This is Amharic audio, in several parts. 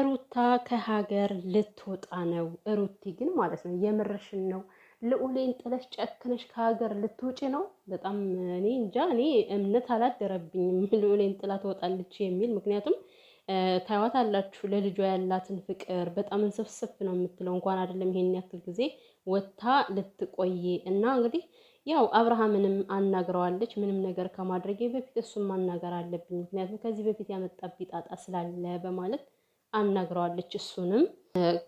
ሩታ ከሀገር ልትወጣ ነው። ሩቲ ግን ማለት ነው የምርሽን ነው? ልዑሌን ጥለሽ ጨክነሽ ከሀገር ልትወጪ ነው? በጣም እኔ እንጃ፣ እኔ እምነት አላደረብኝም ልዑሌን ጥላ ትወጣለች የሚል። ምክንያቱም ታዩዋታላችሁ ለልጇ ያላትን ፍቅር በጣም እንስፍስፍ ነው የምትለው። እንኳን አይደለም ይሄን ያክል ጊዜ ወጥታ ልትቆይ እና እንግዲህ ያው አብርሃምንም አናግረዋለች። ምንም ነገር ከማድረጌ በፊት እሱም ማናገር አለብኝ፣ ምክንያቱም ከዚህ በፊት ያመጣብኝ ጣጣ ስላለ በማለት አናግረዋለች። እሱንም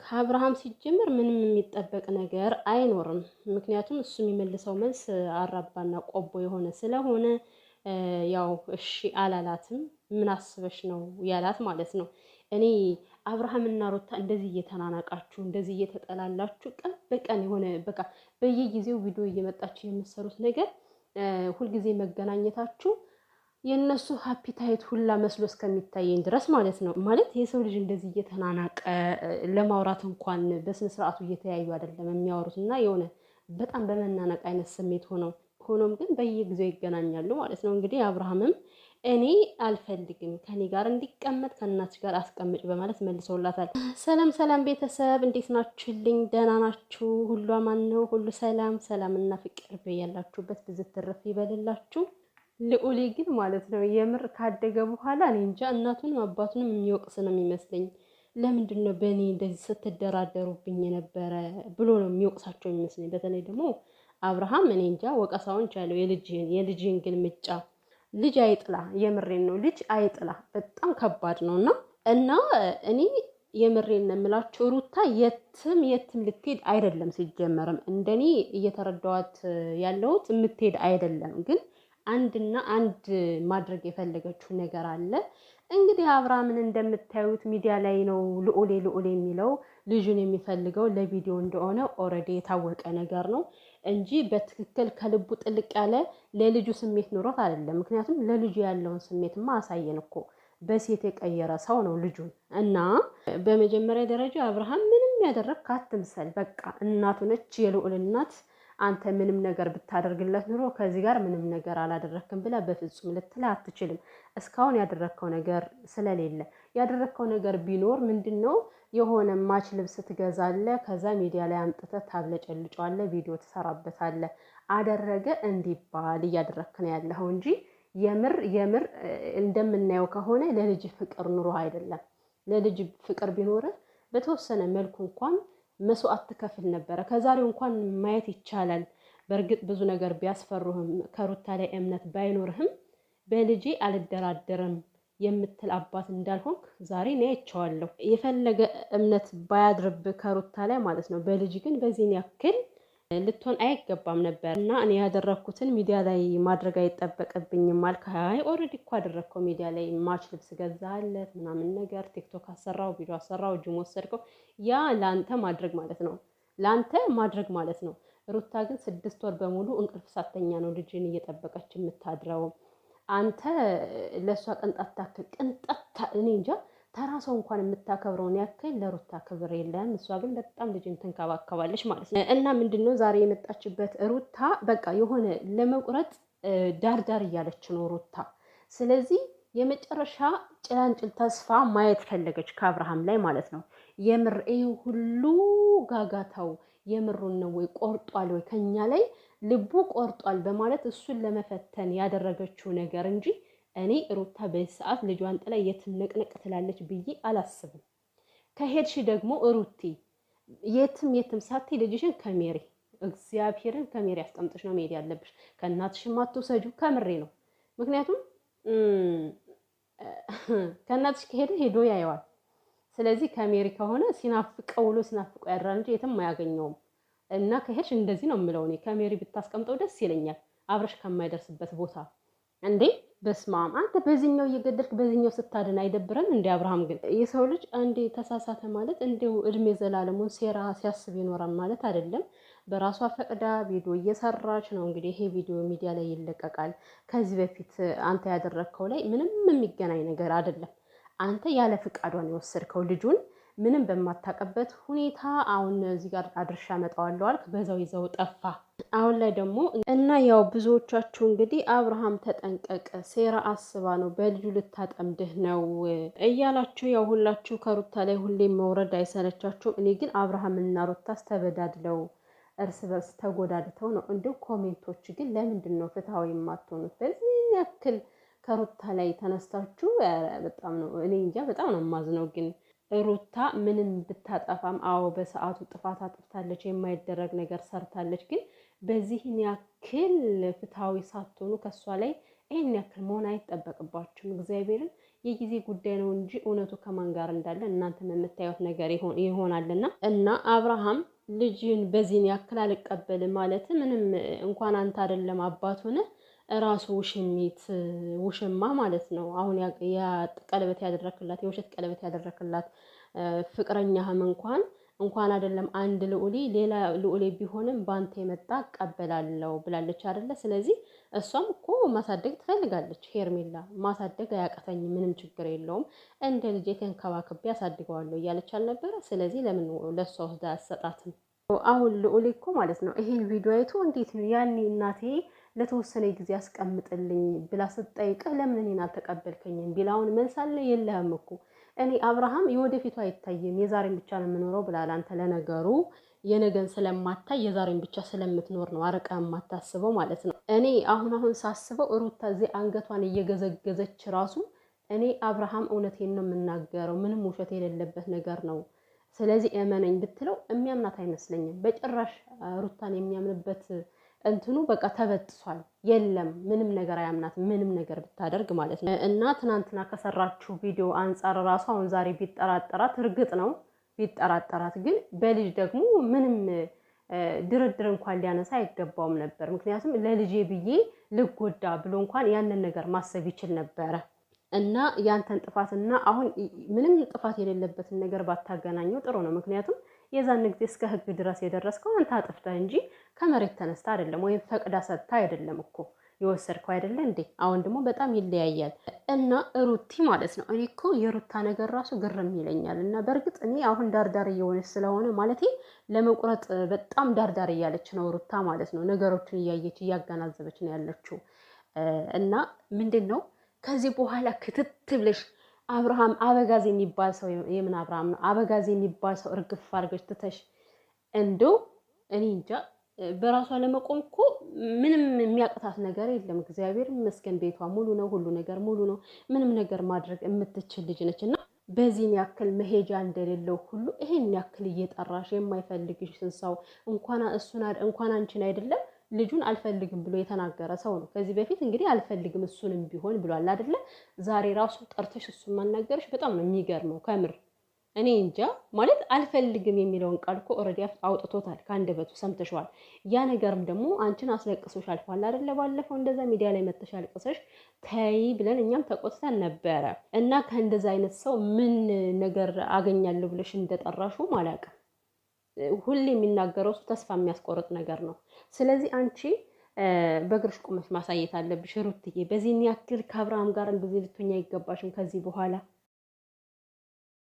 ከአብርሃም ሲጀምር ምንም የሚጠበቅ ነገር አይኖርም። ምክንያቱም እሱ የሚመልሰው መልስ አራባና ቆቦ የሆነ ስለሆነ ያው እሺ አላላትም። ምን አስበሽ ነው ያላት ማለት ነው። እኔ አብርሃምና ሩታ እንደዚህ እየተናናቃችሁ እንደዚህ እየተጠላላችሁ ቀን በቀን የሆነ በቃ በየጊዜው ቪዲዮ እየመጣችሁ የምትሰሩት ነገር ሁልጊዜ መገናኘታችሁ የነሱ ሃፒታይት ሁላ መስሎ እስከሚታየኝ ድረስ ማለት ነው። ማለት የሰው ልጅ እንደዚህ እየተናናቀ ለማውራት እንኳን በስነ ስርዓቱ እየተያዩ አይደለም የሚያወሩት እና የሆነ በጣም በመናነቅ አይነት ስሜት ሆኖም ግን በየጊዜው ይገናኛሉ ማለት ነው። እንግዲህ አብርሃምም እኔ አልፈልግም ከኔ ጋር እንዲቀመጥ ከእናትሽ ጋር አስቀምጭ በማለት መልሰውላታል። ሰላም ሰላም ቤተሰብ እንዴት ናችሁልኝ? ደህና ናችሁ? ሁሉ አማን ነው? ሁሉ ሰላም እና ፍቅር ያላችሁበት ብዝት ትርፍ ይበልላችሁ። ልዑሌ ግን ማለት ነው የምር ካደገ በኋላ እኔ እንጃ እናቱንም አባቱንም የሚወቅስ ነው የሚመስለኝ። ለምንድን ነው በእኔ እንደዚህ ስትደራደሩብኝ የነበረ ብሎ ነው የሚወቅሳቸው የሚመስለኝ። በተለይ ደግሞ አብርሃም እኔ እንጃ ወቀሳውን ቻለው። የልጅህን ግልምጫ ልጅ አይጥላ፣ የምሬን ነው ልጅ አይጥላ። በጣም ከባድ ነው እና እኔ የምሬን ነው የምላችሁ ሩታ የትም ልትሄድ አይደለም። ሲጀመርም እንደኔ እየተረዳዋት ያለሁት የምትሄድ አይደለም ግን አንድ ማድረግ የፈለገችው ነገር አለ። እንግዲህ አብርሃምን እንደምታዩት ሚዲያ ላይ ነው ልዑሌ የሚለው ልጁን የሚፈልገው ለቪዲዮ እንደሆነ ኦልሬዲ የታወቀ ነገር ነው እንጂ በትክክል ከልቡ ጥልቅ ያለ ለልጁ ስሜት ኑሮት አይደለም። ምክንያቱም ለልጁ ያለውን ስሜትማ አሳየን እኮ በሴት የቀየረ ሰው ነው ልጁን። እና በመጀመሪያ ደረጃ አብርሃም ምንም ያደረግ አትምሰል። በቃ እናቱ ነች የልዑል እናት። አንተ ምንም ነገር ብታደርግለት ኑሮ ከዚህ ጋር ምንም ነገር አላደረክም ብላ በፍጹም ልትላ አትችልም። እስካሁን ያደረከው ነገር ስለሌለ ያደረከው ነገር ቢኖር ምንድነው? የሆነ ማች ልብስ ትገዛለህ፣ ከዛ ሚዲያ ላይ አምጥተህ ታብለጨልጫለህ፣ ቪዲዮ ትሰራበታለህ። አደረገ እንዲባል እያደረክ ነው ያለኸው እንጂ የምር እንደምናየው ከሆነ ለልጅ ፍቅር ኑሮ አይደለም። ለልጅ ፍቅር ቢኖርህ በተወሰነ መልኩ እንኳን መስዋዕት ትከፍል ነበረ። ከዛሬው እንኳን ማየት ይቻላል። በእርግጥ ብዙ ነገር ቢያስፈሩህም ከሩታ ላይ እምነት ባይኖርህም በልጄ አልደራደርም የምትል አባት እንዳልሆንክ ዛሬ እኔ አይቼዋለሁ። የፈለገ እምነት ባያድርብህ ከሩታ ላይ ማለት ነው፣ በልጅ ግን በዚህን ያክል ልትሆን አይገባም ነበር። እና እኔ ያደረኩትን ሚዲያ ላይ ማድረግ አይጠበቅብኝም አልክ። አይ ኦልሬዲ እኮ አደረግከው። ሚዲያ ላይ ማች ልብስ ገዛለት ምናምን ነገር ቲክቶክ አሰራው፣ ቪዲዮ አሰራው፣ ጅም ወሰድከው። ያ ለአንተ ማድረግ ማለት ነው። ሩታ ግን 6 ወር በሙሉ እንቅልፍ ሳተኛ ነው ልጅን እየጠበቀች የምታድረው። አንተ ለእሷ ቅንጣት ታክል እኔ እንጃ ተራ ሰው እንኳን የምታከብረውን ያክል ለሩታ ክብር የለም። እሷ ግን በጣም ልጅን ትንከባከባለች ማለት ነው። እና ምንድነው ዛሬ የመጣችበት ሩታ በቃ የሆነ ለመቁረጥ ዳር እያለች ነው ሩታ። ስለዚህ የመጨረሻ ጭላንጭል ተስፋ ማየት ፈለገች ከአብርሃም ላይ ማለት ነው። የምር ይሄ ሁሉ ጋጋታው የምሩን ነው ወይ ቆርጧል ወይ ከኛ ላይ ልቡ ቆርጧል በማለት እሱን ለመፈተን ያደረገችው ነገር እንጂ እኔ ሩታ በዚህ ሰዓት ልጇን ጥላ የትም ንቅንቅ ትላለች ብዬ አላስብም። ከሄድሽ ደግሞ ሩቲ የትም ሳትይ ልጅሽን እግዚአብሔርን ከሜሪ አስቀምጥሽ ነው መሄድ ያለብሽ። ከእናትሽም አትውሰጂው፣ ከምሬ ነው። ምክንያቱም ከእናትሽ ከሄደ ሄዶ ያየዋል። ስለዚህ ከሜሪ ከሆነ ሲናፍቀው ያድራል እንጂ የትም አያገኘውም። እና ከሄድሽ እንደዚህ ነው የምለው እኔ ከሜሪ ብታስቀምጠው ደስ ይለኛል፣ አብረሽ ከማይደርስበት ቦታ እንዴ። በስማም አንተ በዚህኛው እየገደልክ በዚህኛው ስታድን አይደብረን እንዴ? አብርሃም ግን የሰው ልጅ አንዴ ተሳሳተ ማለት እንደው እድሜ ዘላለሙን ሴራ ሲያስብ ይኖራል ማለት አይደለም። በራሷ ፈቅዳ ቪዲዮ እየሰራች ነው። እንግዲህ ይሄ ቪዲዮ ሚዲያ ላይ ይለቀቃል። ከዚህ በፊት አንተ ያደረግከው ላይ ምንም የሚገናኝ ነገር አይደለም። አንተ ያለ ፍቃዷን የወሰድከው ልጁን ምንም በማታቀበት ሁኔታ አሁን እዚህ ጋር አድርሻ መጣዋለሁ አልክ፣ በዛው ይዘው ጠፋ። አሁን ላይ ደግሞ እና ያው ብዙዎቻችሁ እንግዲህ አብርሃም ተጠንቀቅ፣ ሴራ አስባ ነው፣ በልጁ ልታጠምድህ ነው እያላችሁ ያው ሁላችሁ ከሩታ ላይ ሁሌም መውረድ አይሰለቻችሁም። እኔ ግን አብርሃም እና ሩታስ ተበዳድለው እርስ በርስ ተጎዳድተው ነው። እንዲሁ ኮሜንቶች ግን ለምንድን ነው ፍትሃዊ የማትሆኑት? በዚህ ያክል ከሩታ ላይ ተነስታችሁ በጣም ነው እኔ እንጃ፣ በጣም ነው የማዝነው ግን ሩታ ምንም ብታጠፋም አዎ በሰዓቱ ጥፋት አጥፍታለች፣ የማይደረግ ነገር ሰርታለች። ግን በዚህን ያክል ፍትሃዊ ሳትሆኑ ከሷ ላይ ይህን ያክል መሆን አይጠበቅባችሁም። እግዚአብሔርን የጊዜ ጉዳይ ነው እንጂ እውነቱ ከማን ጋር እንዳለ እናንተም የምታዩት ነገር ይሆናልና እና አብርሃም ልጅን በዚህን ያክል አልቀበልም ማለት ምንም እንኳን አንተ አይደለም አባት ሆነ ራሱ ውሽሚት ውሽማ ማለት ነው። አሁን ቀለበት ያደረክላት የውሸት ቀለበት ያደረክላት ፍቅረኛህም እንኳን አይደለም አንድ ልዑሌ ሌላ ልዑሌ ቢሆንም ባንተ የመጣ እቀበላለሁ ብላለች አይደለ? ስለዚህ እሷም እኮ ማሳደግ ትፈልጋለች። ሄርሜላ ማሳደግ አያቀተኝ፣ ምንም ችግር የለውም፣ እንደ ልጄ ተንከባክቤ አሳድገዋለሁ እያለች አልነበረ? ስለዚህ ለምን ለእሷ ወስዳ አሰጣትም? አሁን ልዑሌ እኮ ማለት ነው ይሄን ቪዲዮ አይቶ እንዴት ነው ያኔ እናቴ ለተወሰነ ጊዜ አስቀምጥልኝ ብላ ስትጠይቅህ ለምን እኔን አልተቀበልከኝም ቢላውን መልስ አለ የለህም እኮ። እኔ አብርሃም የወደፊቱ አይታይም የዛሬን ብቻ ነው የምኖረው ብላል። አንተ ለነገሩ የነገን ስለማታይ የዛሬን ብቻ ስለምትኖር ነው አረቃ የማታስበው ማለት ነው። እኔ አሁን ሳስበው ሩታ እዚህ አንገቷን እየገዘገዘች ራሱ እኔ አብርሃም እውነቴን ነው የምናገረው፣ ምንም ውሸት የሌለበት ነገር ነው፣ ስለዚህ እመነኝ ብትለው የሚያምናት አይመስለኝም በጭራሽ። ሩታን የሚያምንበት እንትኑ በቃ ተበጥሷል። የለም ምንም ነገር አያምናት፣ ምንም ነገር ብታደርግ ማለት ነው። እና ትናንትና ከሰራችሁ ቪዲዮ አንጻር ራሱ አሁን ዛሬ ቢጠራጠራት፣ እርግጥ ነው ቢጠራጠራት፣ ግን በልጅ ደግሞ ምንም ድርድር እንኳን ሊያነሳ አይገባውም ነበር። ምክንያቱም ለልጄ ብዬ ልጎዳ ብሎ እንኳን ያንን ነገር ማሰብ ይችል ነበረ። እና ያንተን ጥፋትና አሁን ምንም ጥፋት የሌለበትን ነገር ባታገናኘው ጥሩ ነው። ምክንያቱም የዛን ጊዜ እስከ ሕግ ድረስ የደረስከው አንተ አጥፍተህ እንጂ ከመሬት ተነስታ አይደለም፣ ወይም ፈቅዳ ሰጥታ አይደለም እኮ የወሰድከው አይደለ እንዴ? አሁን ደግሞ በጣም ይለያያል። እና ሩቲ ማለት ነው እኔ እኮ የሩታ ነገር ራሱ ግርም ይለኛል። እና በእርግጥ እኔ አሁን ዳርዳር እየሆነች ስለሆነ ማለት ለመቁረጥ በጣም ዳርዳር እያለች ነው ሩታ ማለት ነው። ነገሮችን እያየች እያገናዘበች ነው ያለችው። እና ምንድን ነው ከዚህ በኋላ ክትት ብለሽ አብርሃም አበጋዝ የሚባል ሰው የምን አብርሃም ነው? አበጋዝ የሚባል ሰው እርግፍ አድርገሽ ትተሽ እንደው እኔ እንጃ በራሷ ለመቆም እኮ ምንም የሚያቅታት ነገር የለም። እግዚአብሔር ይመስገን ቤቷ ሙሉ ነው፣ ሁሉ ነገር ሙሉ ነው። ምንም ነገር ማድረግ የምትችል ልጅ ነች። እና በዚህን ያክል መሄጃ እንደሌለው ሁሉ ይሄን ያክል እየጠራሽ የማይፈልግሽን ሰው እንኳን አንቺን አይደለም ልጁን አልፈልግም ብሎ የተናገረ ሰው ነው። ከዚህ በፊት እንግዲህ አልፈልግም እሱንም ቢሆን ብሏል አይደለ? ዛሬ ራሱ ጠርተሽ እሱን ማናገርሽ በጣም ነው የሚገርመው ከምር። እኔ እንጃ ማለት አልፈልግም የሚለውን ቃል እኮ ኦልሬዲ አውጥቶታል ከአንደበቱ ሰምተሽዋል። ያ ነገርም ደግሞ አንቺን አስለቅሶሽ አልፏል አይደለ? ባለፈው እንደዛ ሚዲያ ላይ መተሽ አልቅሰሽ ተይ ብለን እኛም ተቆጥተን ነበረ። እና ከእንደዛ አይነት ሰው ምን ነገር አገኛለሁ ብለሽ እንደጠራሹ አላውቅም። ሁሌ የሚናገረው እሱ ተስፋ የሚያስቆርጥ ነገር ነው። ስለዚህ አንቺ በእግርሽ ቁመሽ ማሳየት አለብሽ ሩትዬ። በዚህን ያክል ከአብርሃም ጋር እንደዚህ ልትሆኛ አይገባሽም ከዚህ በኋላ